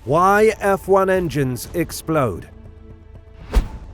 Why F1 engines explode.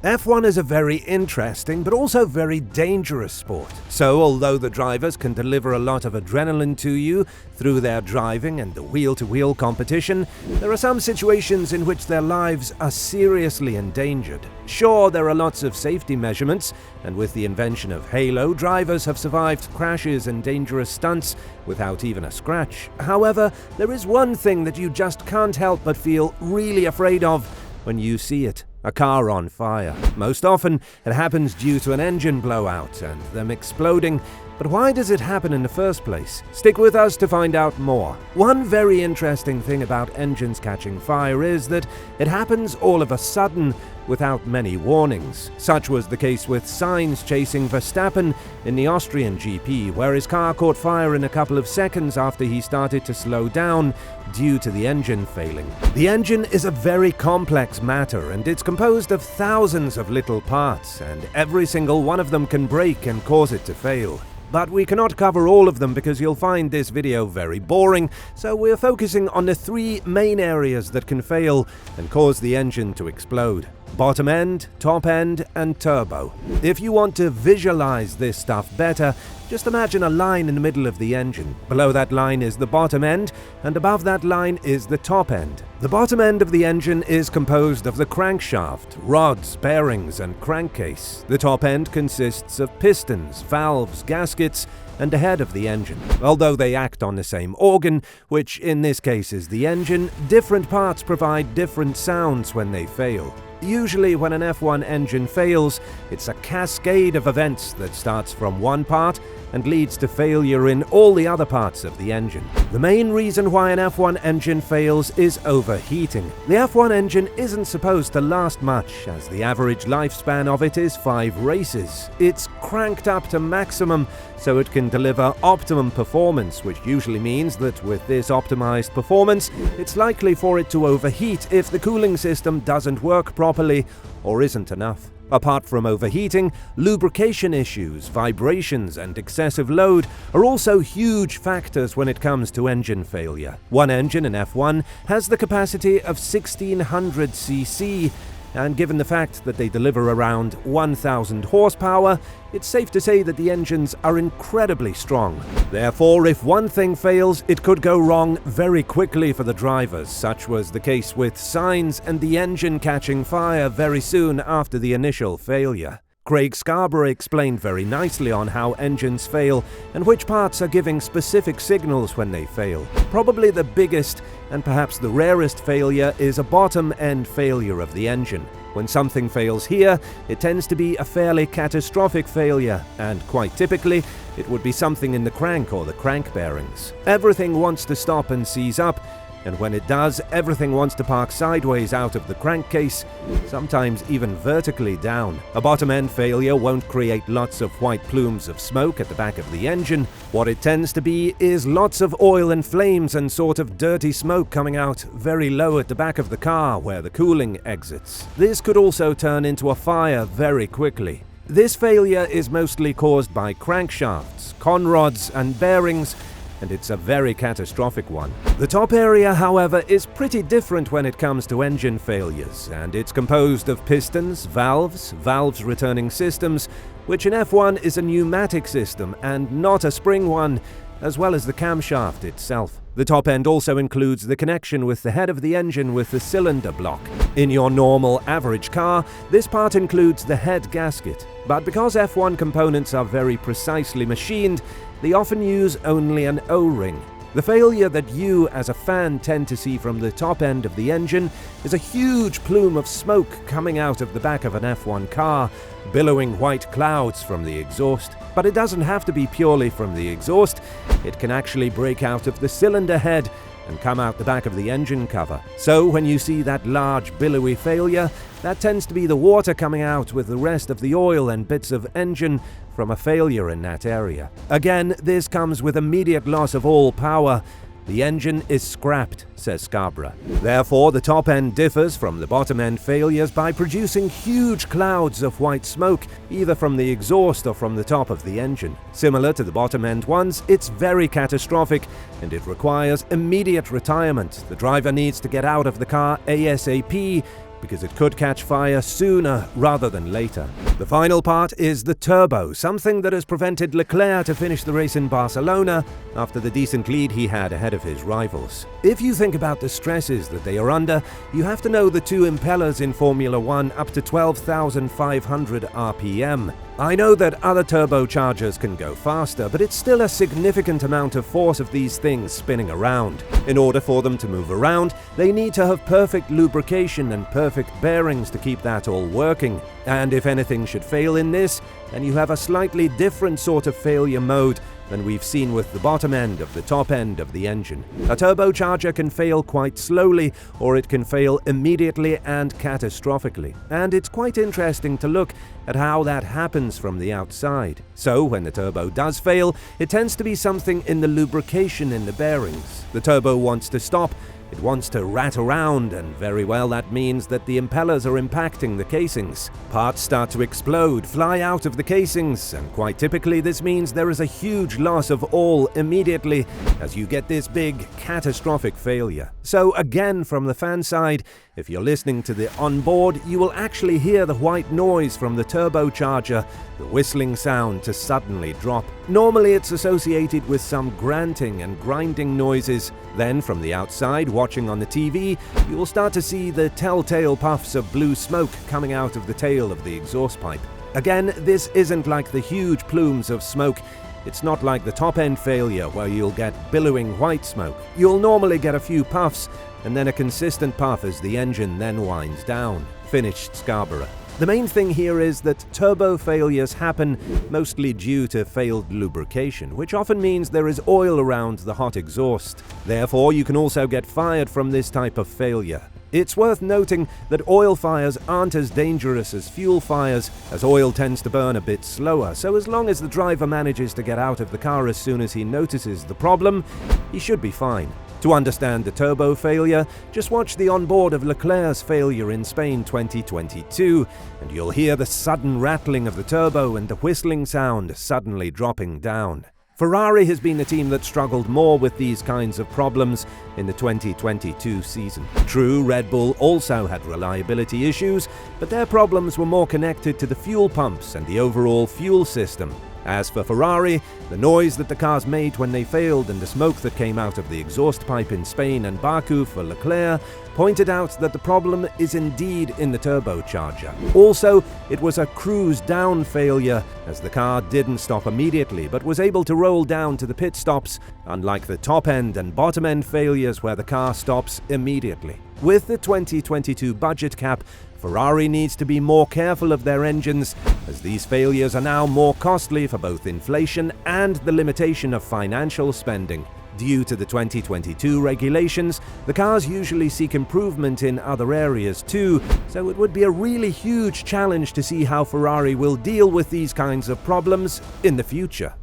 F1 is a very interesting but also very dangerous sport. So although the drivers can deliver a lot of adrenaline to you through their driving and the wheel-to-wheel competition, there are some situations in which their lives are seriously endangered. Sure, there are lots of safety measurements, and with the invention of Halo, drivers have survived crashes and dangerous stunts without even a scratch. However, there is one thing that you just can't help but feel really afraid of when you see it. A car on fire. Most often, it happens due to an engine blowout and them exploding. But why does it happen in the first place? Stick with us to find out more. One very interesting thing about engines catching fire is that it happens all of a sudden without many warnings. Such was the case with Sainz chasing Verstappen in the Austrian GP, where his car caught fire in a couple of seconds after he started to slow down due to the engine failing. The engine is a very complex matter, and it's composed of thousands of little parts, and every single one of them can break and cause it to fail. But we cannot cover all of them because you'll find this video very boring, so we're focusing on the three main areas that can fail and cause the engine to explode: bottom end, top end, and turbo. If you want to visualize this stuff better, just imagine a line in the middle of the engine. Below that line is the bottom end, and above that line is the top end. The bottom end of the engine is composed of the crankshaft, rods, bearings, and crankcase. The top end consists of pistons, valves, gaskets, and the head of the engine. Although they act on the same organ, which in this case is the engine, different parts provide different sounds when they fail. Usually when an F1 engine fails, it's a cascade of events that starts from one part and leads to failure in all the other parts of the engine. The main reason why an F1 engine fails is overheating. The F1 engine isn't supposed to last much, as the average lifespan of it is 5 races. It's cranked up to maximum so it can deliver optimum performance, which usually means that with this optimized performance, it's likely for it to overheat if the cooling system doesn't work properly or isn't enough. Apart from overheating, lubrication issues, vibrations, and excessive load are also huge factors when it comes to engine failure. One engine in F1 has the capacity of 1600 cc, and given the fact that they deliver around 1000 horsepower, it's safe to say that the engines are incredibly strong. Therefore, if one thing fails, it could go wrong very quickly for the drivers. Such was the case with Sainz and the engine catching fire very soon after the initial failure. Craig Scarborough explained very nicely on how engines fail and which parts are giving specific signals when they fail. Probably the biggest and perhaps the rarest failure is a bottom-end failure of the engine. When something fails here, it tends to be a fairly catastrophic failure, and quite typically, it would be something in the crank or the crank bearings. Everything wants to stop and seize up, and when it does, everything wants to park sideways out of the crankcase, sometimes even vertically down. A bottom-end failure won't create lots of white plumes of smoke at the back of the engine. What it tends to be is lots of oil and flames and sort of dirty smoke coming out very low at the back of the car where the cooling exits. This could also turn into a fire very quickly. This failure is mostly caused by crankshafts, conrods, and bearings, and it's a very catastrophic one. The top area, however, is pretty different when it comes to engine failures, and it's composed of pistons, valves returning systems, which in F1 is a pneumatic system and not a spring one, as well as the camshaft itself. The top end also includes the connection with the head of the engine with the cylinder block. In your normal average car, this part includes the head gasket, but because F1 components are very precisely machined, they often use only an O-ring. The failure that you, as a fan, tend to see from the top end of the engine is a huge plume of smoke coming out of the back of an F1 car, billowing white clouds from the exhaust. But it doesn't have to be purely from the exhaust. It can actually break out of the cylinder head and come out the back of the engine cover. So when you see that large billowy failure, that tends to be the water coming out with the rest of the oil and bits of engine from a failure in that area. Again, this comes with immediate loss of all power, The engine is scrapped, says Scarborough. Therefore, the top end differs from the bottom end failures by producing huge clouds of white smoke, either from the exhaust or from the top of the engine. Similar to the bottom end ones, it's very catastrophic and it requires immediate retirement. The driver needs to get out of the car ASAP, because it could catch fire sooner rather than later. The final part is the turbo, something that has prevented Leclerc to finish the race in Barcelona after the decent lead he had ahead of his rivals. If you think about the stresses that they are under, you have to know the two impellers in Formula One up to 12,500 RPM. I know that other turbochargers can go faster, but it's still a significant amount of force of these things spinning around. In order for them to move around, they need to have perfect lubrication and perfect bearings to keep that all working. And if anything should fail in this, then you have a slightly different sort of failure mode than we've seen with the bottom end of the top end of the engine. A turbocharger can fail quite slowly, or it can fail immediately and catastrophically. And it's quite interesting to look at how that happens from the outside. So, when the turbo does fail, it tends to be something in the lubrication in the bearings. The turbo wants to stop. It wants to rat around, and very well that means that the impellers are impacting the casings. Parts start to explode, fly out of the casings, and quite typically this means there is a huge loss of oil immediately as you get this big, catastrophic failure. So again, from the fan side, if you're listening to the onboard, you will actually hear the white noise from the turbocharger, the whistling sound to suddenly drop. Normally it's associated with some grunting and grinding noises. Then from the outside, watching on the TV, you will start to see the telltale puffs of blue smoke coming out of the tail of the exhaust pipe. Again, this isn't like the huge plumes of smoke. It's not like the top-end failure where you'll get billowing white smoke. You'll normally get a few puffs and then a consistent puff as the engine then winds down, finished Scarborough. The main thing here is that turbo failures happen mostly due to failed lubrication, which often means there is oil around the hot exhaust. Therefore, you can also get fired from this type of failure. It's worth noting that oil fires aren't as dangerous as fuel fires, as oil tends to burn a bit slower, so as long as the driver manages to get out of the car as soon as he notices the problem, he should be fine. To understand the turbo failure, just watch the onboard of Leclerc's failure in Spain 2022, and you'll hear the sudden rattling of the turbo and the whistling sound suddenly dropping down. Ferrari has been the team that struggled more with these kinds of problems in the 2022 season. True, Red Bull also had reliability issues, but their problems were more connected to the fuel pumps and the overall fuel system. As for Ferrari, the noise that the cars made when they failed and the smoke that came out of the exhaust pipe in Spain and Baku for Leclerc pointed out that the problem is indeed in the turbocharger. Also, it was a cruise-down failure, as the car didn't stop immediately but was able to roll down to the pit stops, unlike the top-end and bottom-end failures where the car stops immediately. With the 2022 budget cap, Ferrari needs to be more careful of their engines, as these failures are now more costly for both inflation and the limitation of financial spending. Due to the 2022 regulations, the cars usually seek improvement in other areas too, so it would be a really huge challenge to see how Ferrari will deal with these kinds of problems in the future.